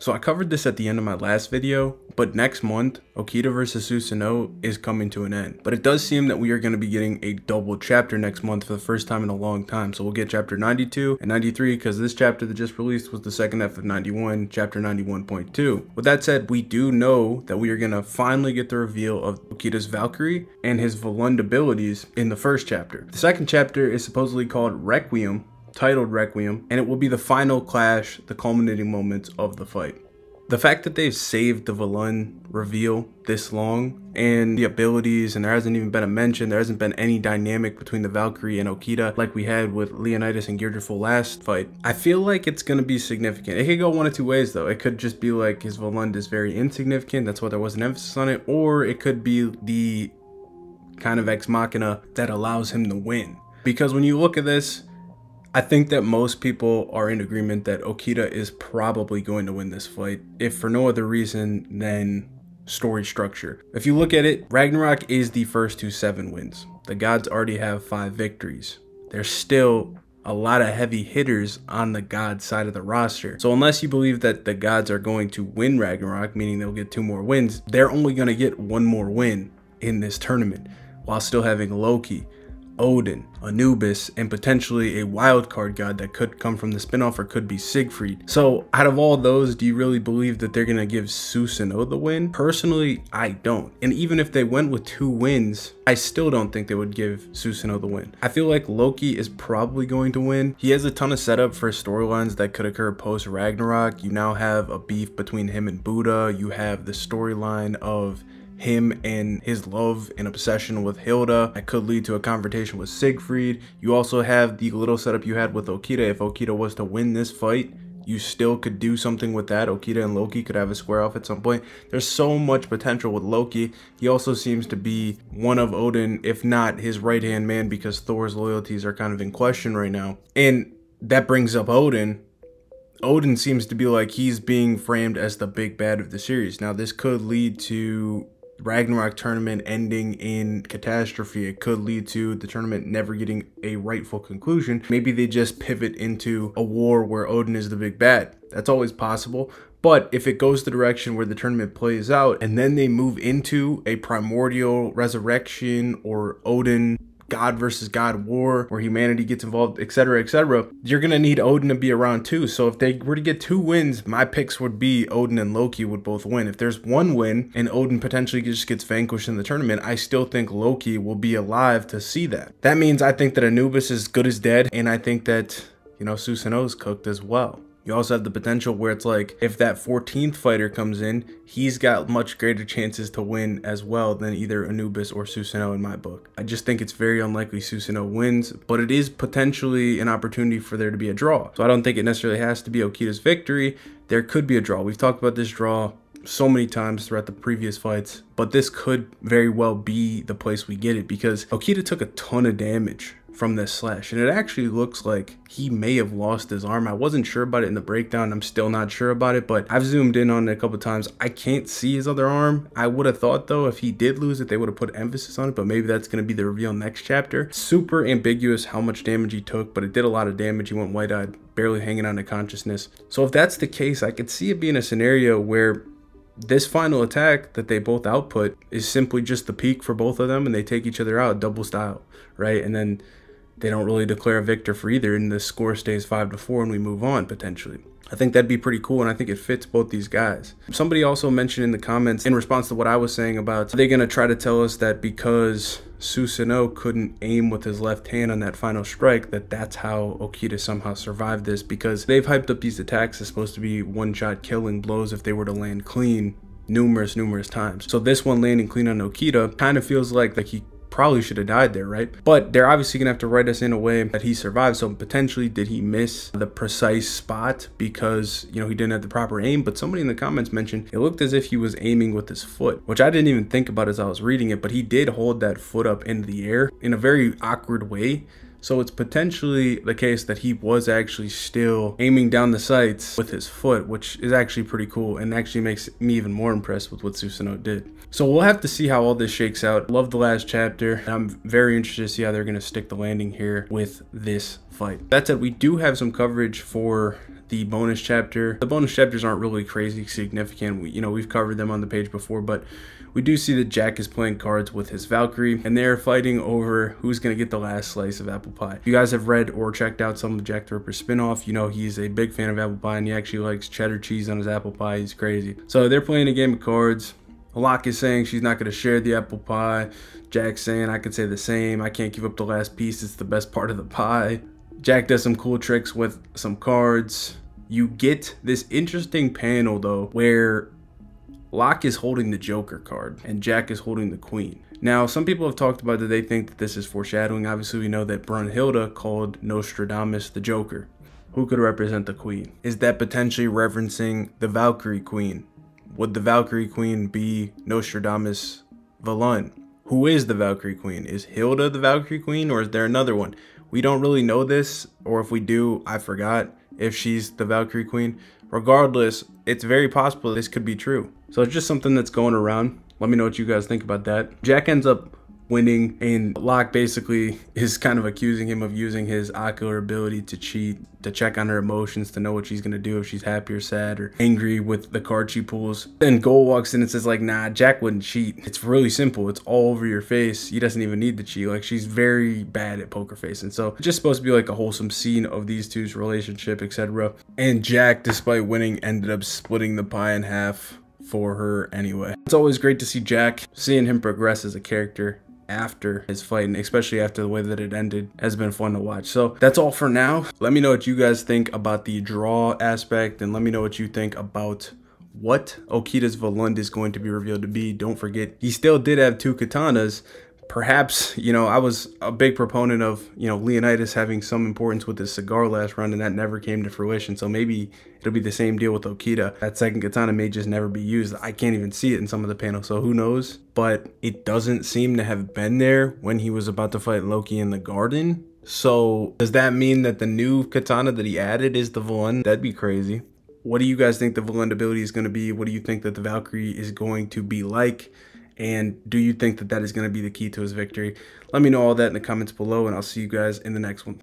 So I covered this at the end of my last video, but next month, Okita versus Suso is coming to an end. But it does seem that we are going to be getting a double chapter next month for the first time in a long time. So we'll get chapter 92 and 93 because this chapter that just released was the second half of 91, chapter 91.2. With that said, we do know that we are going to finally get the reveal of Okita's Valkyrie and his Volund abilities in the first chapter. The second chapter is supposedly called Requiem, titled Requiem, and it will be the final clash, the culminating moments of the fight. The fact that they've saved the Volund reveal this long and the abilities, and there hasn't even been a mention, there hasn't been any dynamic between the Valkyrie and Okita like we had with Leonidas and Gearful last fight. I feel like it's going to be significant. It could go one of two ways though. It could just be like his Volund is very insignificant, that's why there was an emphasis on it, or it could be the kind of ex machina that allows him to win. Because when you look at this, I think that most people are in agreement that Okita is probably going to win this fight, if for no other reason than story structure. If you look at it, Ragnarok is the first to 7 wins. The gods already have 5 victories. There's still a lot of heavy hitters on the god side of the roster. So unless you believe that the gods are going to win Ragnarok, meaning they'll get 2 more wins, they're only going to get 1 more win in this tournament, while still having Loki, Odin, Anubis, and potentially a wild card god that could come from the spinoff or could be Siegfried. So out of all those, do you really believe that they're gonna give Suso the win? Personally, I don't. And even if they went with 2 wins, I still don't think they would give Suso the win. I feel like Loki is probably going to win. He has a ton of setup for storylines that could occur post Ragnarok. You now have a beef between him and Buddha. You have the storyline of him and his love and obsession with Hilda that could lead to a confrontation with Siegfried. You also have the little setup you had with Okita. If Okita was to win this fight, you still could do something with that. Okita and Loki could have a square off at some point. There's so much potential with Loki. He also seems to be one of Odin, if not his right-hand man, because Thor's loyalties are kind of in question right now. And that brings up Odin. Odin seems to be like he's being framed as the big bad of the series. Now, this could lead to Ragnarok tournament ending in catastrophe. It could lead to the tournament never getting a rightful conclusion. Maybe they just pivot into a war where Odin is the big bad. That's always possible. But if it goes the direction where the tournament plays out and then they move into a primordial resurrection or Odin God versus God war where humanity gets involved, etc., etc., you're gonna need Odin to be around too. So if they were to get 2 wins, my picks would be Odin and Loki would both win. If there's 1 win and Odin potentially just gets vanquished in the tournament, I still think Loki will be alive to see that. That means I think that Anubis is good as dead, and I think that, you know, Susanoo's cooked as well. You also have the potential where it's like, if that 14th fighter comes in, he's got much greater chances to win as well than either Anubis or Susanoo in my book. I just think it's very unlikely Susanoo wins, but it is potentially an opportunity for there to be a draw. So I don't think it necessarily has to be Okita's victory. There could be a draw. We've talked about this draw so many times throughout the previous fights, but this could very well be the place we get it, because Okita took a ton of damage from this slash, and it actually looks like he may have lost his arm. I wasn't sure about it in the breakdown. I'm still not sure about it, but I've zoomed in on it a couple times. I can't see his other arm. I would have thought though, if he did lose it, they would have put emphasis on it, but maybe that's going to be the reveal next chapter. Super ambiguous how much damage he took, but it did a lot of damage. He went wide-eyed, barely hanging on to consciousness. So if that's the case, I could see it being a scenario where this final attack that they both output is simply just the peak for both of them, and they take each other out double style, right? And then they don't really declare a victor for either, and the score stays 5-4 and we move on potentially. I think that'd be pretty cool, and I think it fits both these guys. Somebody also mentioned in the comments, in response to what I was saying about, are they going to try to tell us that because Susanoo couldn't aim with his left hand on that final strike, that's how Okita somehow survived this, because they've hyped up these attacks as supposed to be one-shot killing blows if they were to land clean numerous times. So this one landing clean on Okita kind of feels like he probably should have died there, right? But they're obviously gonna have to write us in a way that he survived. So potentially, did he miss the precise spot because, you know, he didn't have the proper aim? But somebody in the comments mentioned it looked as if he was aiming with his foot, which I didn't even think about as I was reading it, but he did hold that foot up into the air in a very awkward way. So it's potentially the case that he was actually still aiming down the sights with his foot, which is actually pretty cool and actually makes me even more impressed with what Susanoo did. So we'll have to see how all this shakes out. Love the last chapter. I'm very interested to see how they're going to stick the landing here with this fight. That said, we do have some coverage for the bonus chapter. The bonus chapters aren't really crazy significant. We've covered them on the page before, but we do see that Jack is playing cards with his Valkyrie, and they're fighting over who's going to get the last slice of apple pie. If you guys have read or checked out some of Jack the Ripper's spinoff, you know he's a big fan of apple pie, and he actually likes cheddar cheese on his apple pie. He's crazy. So they're playing a game of cards. Locke is saying she's not going to share the apple pie. Jack's saying, I could say the same. I can't give up the last piece. It's the best part of the pie. Jack does some cool tricks with some cards. You get this interesting panel, though, where Locke is holding the Joker card and Jack is holding the Queen. Now, some people have talked about that they think that this is foreshadowing. Obviously, we know that Brunhilde called Nostradamus the Joker. Who could represent the Queen? Is that potentially referencing the Valkyrie Queen? Would the Valkyrie Queen be Nostradamus Volund? Who is the Valkyrie Queen? Is Hilda the Valkyrie Queen, or is there another one? We don't really know this, or if we do, I forgot if she's the Valkyrie Queen. Regardless, it's very possible this could be true. So it's just something that's going around. Let me know what you guys think about that. Jack ends up winning, and Locke basically is kind of accusing him of using his ocular ability to cheat, to check on her emotions, to know what she's gonna do if she's happy or sad or angry with the card she pulls. Then Gold walks in and says like, nah, Jack wouldn't cheat. It's really simple. It's all over your face. He doesn't even need to cheat. Like, she's very bad at poker face. And so it's just supposed to be like a wholesome scene of these two's relationship, etc. And Jack, despite winning, ended up splitting the pie in half for her anyway. It's always great to see Jack. Seeing him progress as a character after his fight, and especially after the way that it ended, has been fun to watch. So that's all for now. Let me know what you guys think about the draw aspect, and let me know what you think about what Okita's Volund is going to be revealed to be. Don't forget, he still did have 2 katanas. Perhaps, I was a big proponent of, Leonidas having some importance with his cigar last run, and that never came to fruition. So maybe it'll be the same deal with Okita. That second katana may just never be used. I can't even see it in some of the panels, so who knows? But it doesn't seem to have been there when he was about to fight Loki in the garden. So does that mean that the new katana that he added is the Volund? That'd be crazy. What do you guys think the Volund ability is going to be? What do you think that the Valkyrie is going to be like? And do you think that that is going to be the key to his victory? Let me know all that in the comments below, and I'll see you guys in the next one.